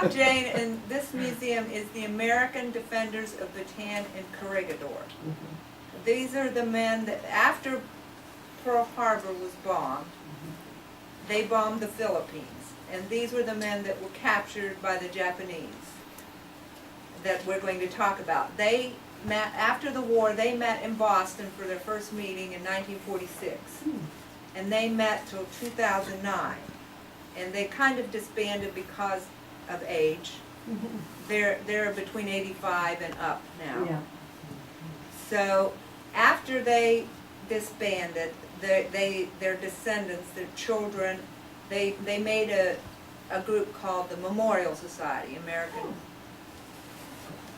Jane, and this museum is the American Defenders of Bataan and Corregidor. These are the men that, after Pearl Harbor was bombed, they bombed the Philippines. And these were the men that were captured by the Japanese that we're going to talk about. They met, after the war, they met in Boston for their first meeting in 1946. And they met till 2009. And they kind of disbanded because of age. They're between 85 and up now. Yeah. So after they disbanded, their descendants, their children, they made a group called the Memorial Society, American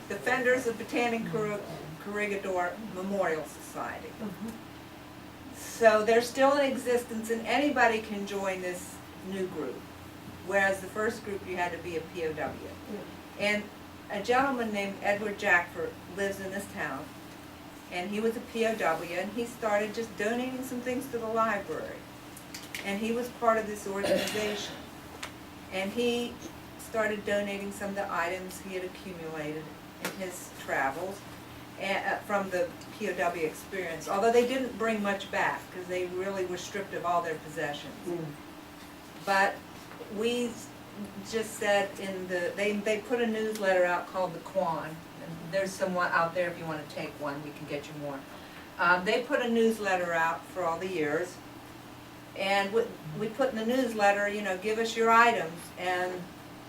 Defenders of Bataan and Corregidor Memorial Society. So they're still in existence, and anybody can join this new group, whereas the first group you had to be a POW. And a gentleman named Edward Jackford lives in this town, and he was a POW, and he started just donating some things to the library. And he was part of this organization. And he started donating some of the items he had accumulated in his travels from the POW experience, although they didn't bring much back because they really were stripped of all their possessions. But we just said they put a newsletter out called the Quan. And there's someone out there if you want to take one, we can get you more. They put a newsletter out for all the years. And we put in the newsletter, you know, give us your items. And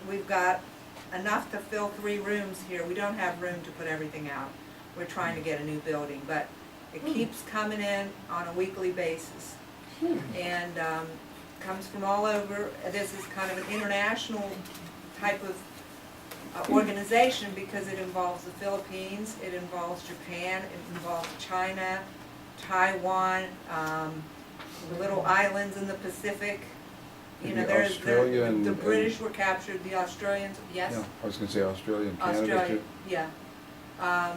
we've got enough to fill 3 rooms here. We don't have room to put everything out. We're trying to get a new building, but it keeps coming in on a weekly basis. And comes from all over. This is kind of an international type of organization because it involves the Philippines, it involves Japan, it involves China, Taiwan, the little islands in the Pacific. You know, there's the British were captured, the Australians, yes? Yeah, I was going to say Australia and Canada Australia, too. yeah.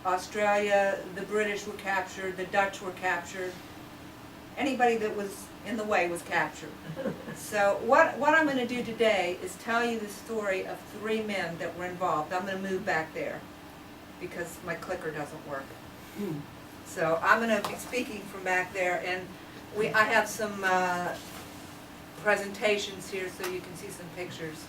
Australia, the British were captured, the Dutch were captured. Anybody that was in the way was captured. So what I'm going to do today is tell you the story of 3 men that were involved. I'm going to move back there because my clicker doesn't work. So I'm going to be speaking from back there, and I have some presentations here so you can see some pictures.